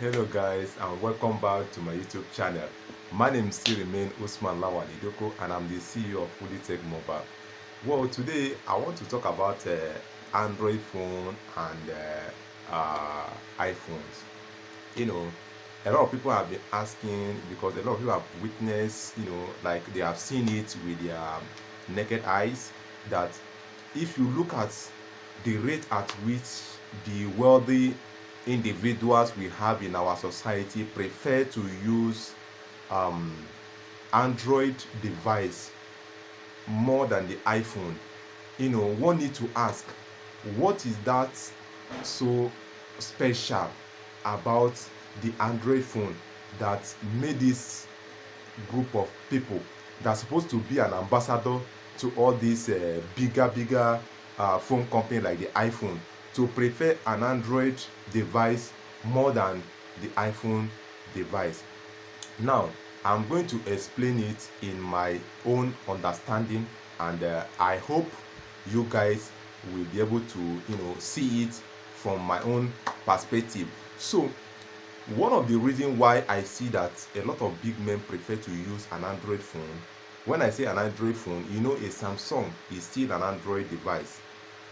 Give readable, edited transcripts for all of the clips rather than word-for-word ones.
Hello guys, and welcome back to my YouTube channel. My name still remains Usman Lawal Idoko, and I'm the CEO of Fully Tech Mobile. Well, today I want to talk about Android phone and iPhones. You know, a lot of people have been asking because a lot of people have witnessed, like they have seen it with their naked eyes, that if you look at the rate at which the wealthy individuals we have in our society prefer to use um, Android device more than the iPhone, one need to ask, what is that so special about the Android phone that made this group of people that's supposed to be an ambassador to all these bigger phone company like the iPhone to prefer an Android device more than the iPhone device. Now I'm going to explain it in my own understanding, and I hope you guys will be able to see it from my own perspective. So one of the reasons why I see that a lot of big men prefer to use an Android phone, when I say an Android phone, a Samsung is still an Android device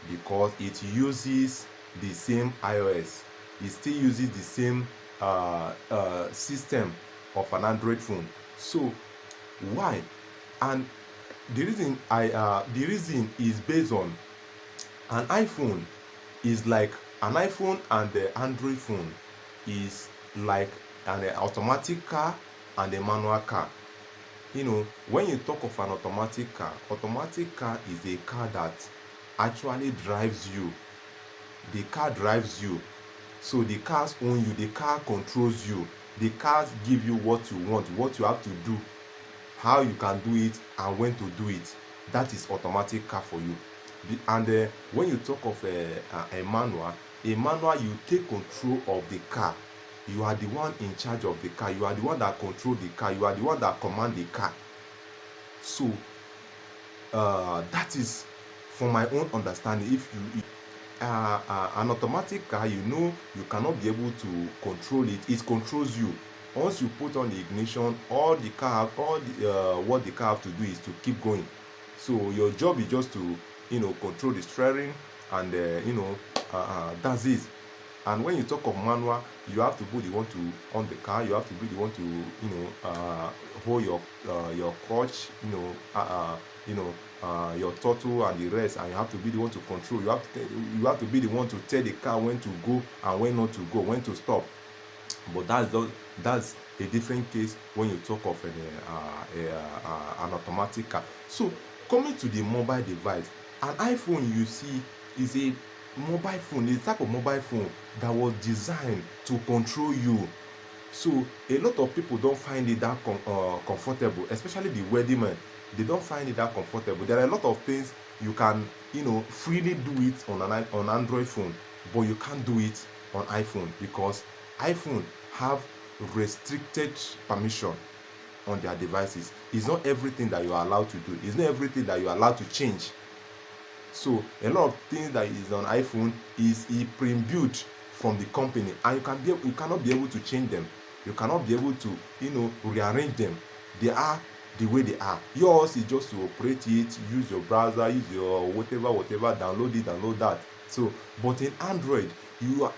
because it uses the same iOS. It still uses the same system of an Android phone. So why? And the reason is based on an iPhone is like an iPhone, and the Android phone is like an automatic car and a manual car. When you talk of an automatic car is a car that actually drives you. The car drives you. So the cars own you, the car controls you, the cars give you what you want, what you have to do, how you can do it, and when to do it. That is automatic car for you. And when you talk of a manual, you take control of the car. You are the one in charge of the car. You are the one that control the car. You are the one that command the car. So that is from my own understanding. If you an automatic car, you cannot be able to control it. It controls you. Once you put on the ignition, what the car have to do is to keep going. So your job is just to control the steering, and that's it. And when you talk of manual, you have to be the one to on the car. You have to be the one to hold your clutch, your throttle and the rest, and you have to be the one to control. You have to be the one to tell the car when to go and when not to go, when to stop. But that's a different case when you talk of an automatic car. So coming to the mobile device, an iPhone, you see, is a mobile phone, a type of mobile phone that was designed to control you. So a lot of people don't find it that comfortable, especially the wealthy men. They don't find it that comfortable. There are a lot of things you can freely do it on Android phone, but you can't do it on iPhone because iPhone have restricted permission on their devices. It's not everything that you are allowed to do. It's not everything that you are allowed to change. So a lot of things that is on iPhone is pre-built from the company, and you cannot be able to change them. You cannot be able to rearrange them. They are the way they are. Yours is just to operate it, use your browser, use your whatever, download it, download that. So, but in Android, you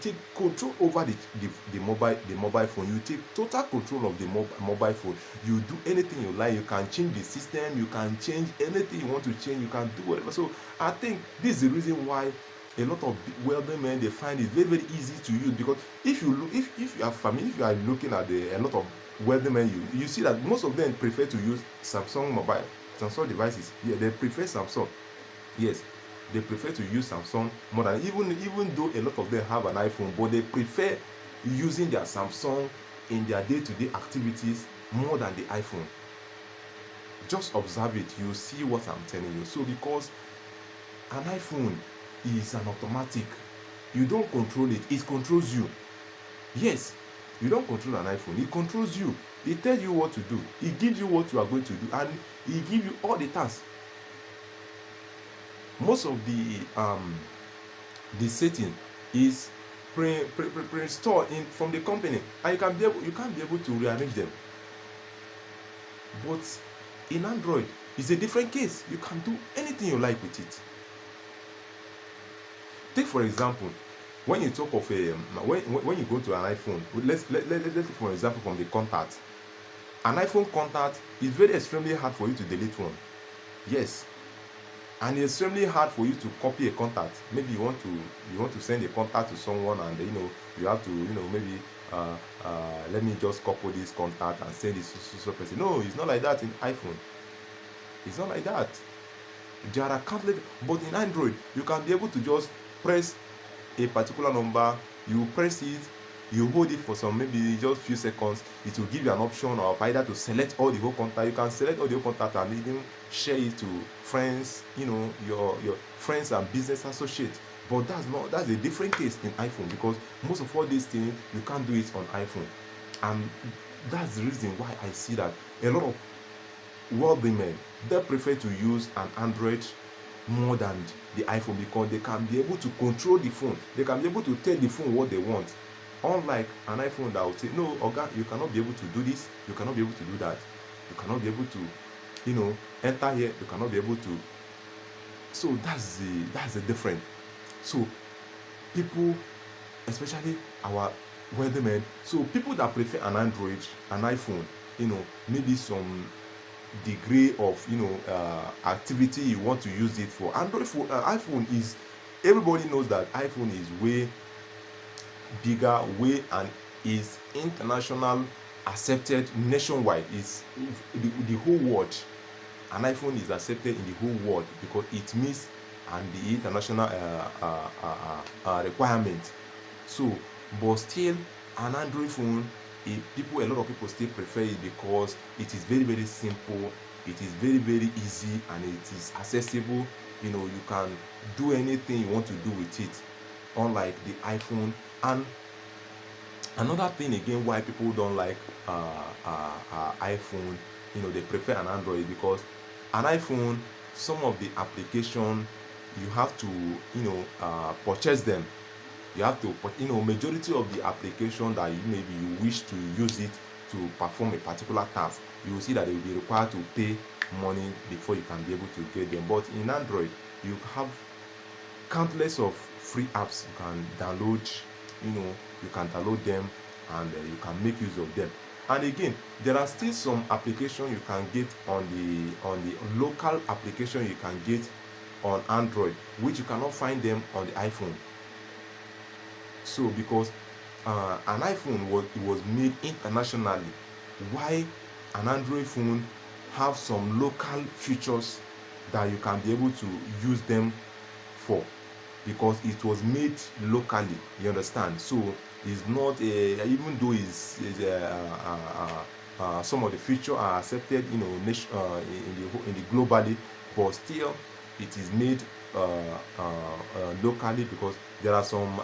take control over the mobile phone. You take total control of the mobile phone. You do anything you like. You can change the system. You can change anything you want to change. You can do whatever. So I think this is the reason why a lot of wealthy men, they find it very easy to use, because if you are familiar, if you are looking at a lot of wealthy men, you see that most of them prefer to use Samsung devices. Yeah, they prefer Samsung. Yes, they prefer to use Samsung more than, even though a lot of them have an iPhone, but they prefer using their Samsung in their day-to-day activities more than the iPhone. Just observe it, you see what I'm telling you. So because an iPhone is an automatic, you don't control it, it controls you. Yes, you don't control an iPhone, it controls you. It tells you what to do, it gives you what you are going to do, and it gives you all the tasks. Most of the setting is pre-installed in from the company, and you can't be able to rearrange them. But in Android, it's a different case. You can do anything you like with it. Take for example, when you talk of a when you go to an iPhone, let's take for example from the contact. An iPhone contact is very extremely hard for you to delete one. Yes, and it's extremely hard for you to copy a contact. Maybe you want to send a contact to someone, and you have to maybe let me just copy this contact and send it to person. No, it's not like that in iPhone. It's not like that. There are countless, but in Android you can be able to just press a particular number, you press it, you hold it for some maybe just few seconds. It will give you an option of either to select all the whole contact. You can select all the whole contact and even share it to friends, your friends and business associates. But that's a different case in iPhone, because most of all these things you can't do it on iPhone. And that's the reason why I see that a lot of wealthy men, they prefer to use an Android more than the iPhone, because they can be able to control the phone. They can be able to tell the phone what they want. Unlike an iPhone that will say, no, Oga, you cannot be able to do this, you cannot be able to do that, you cannot be able to, enter here, you cannot be able to. So that's the difference. So people, especially our wealthy men, so people that prefer an Android, an iPhone, maybe some degree of activity you want to use it for. Android phone, iPhone is, everybody knows that iPhone is way bigger, and is international accepted nationwide. Is the whole world. An iPhone is accepted in the whole world because it meets and the international requirement. So, but still, an Android phone, a lot of people still prefer it because it is very, very simple, it is very, very easy, and it is accessible. You can do anything you want to do with it, unlike the iPhone. And another thing again why people don't like iPhone, they prefer an Android, because an iPhone, some of the application you have to purchase them. You have to majority of the application that maybe you wish to use it to perform a particular task, you will see that they will be required to pay money before you can be able to get them. But in Android, you have countless of free apps you can download. You can download them, and you can make use of them. And again, there are still some application you can get on the local application you can get on Android, which you cannot find them on the iPhone. So because an iPhone was made internationally, why an Android phone have some local features that you can be able to use them for, because it was made locally. You understand? So it's not even though some of the features are accepted in the globally, but still it is made locally, because there are some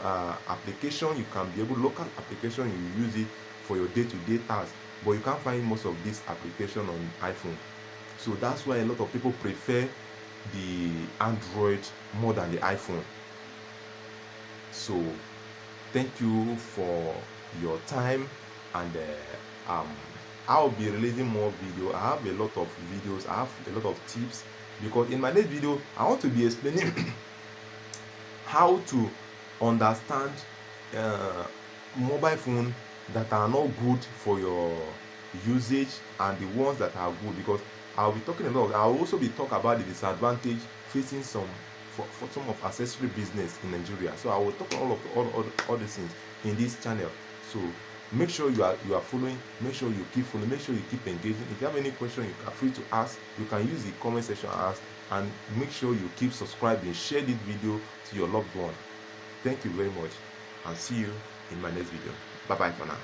application you can be able, local application, you use it for your day-to-day tasks, but you can't find most of this application on iPhone. So that's why a lot of people prefer the Android more than the iPhone. So thank you for your time, and I'll be releasing more video. I have a lot of videos, I have a lot of tips, because in my next video I want to be explaining how to understand mobile phone that are not good for your usage and the ones that are good, because I'll be talking about, I'll also be talking about the disadvantage facing for some of accessory business in Nigeria. So I will talk all these things in this channel. So make sure you are following, make sure you keep following, make sure you keep engaging. If you have any question, you are free to ask. You can use the comment section and ask, and make sure you keep subscribing, share this video to your loved one. Thank you very much, and see you in my next video. Bye bye for now.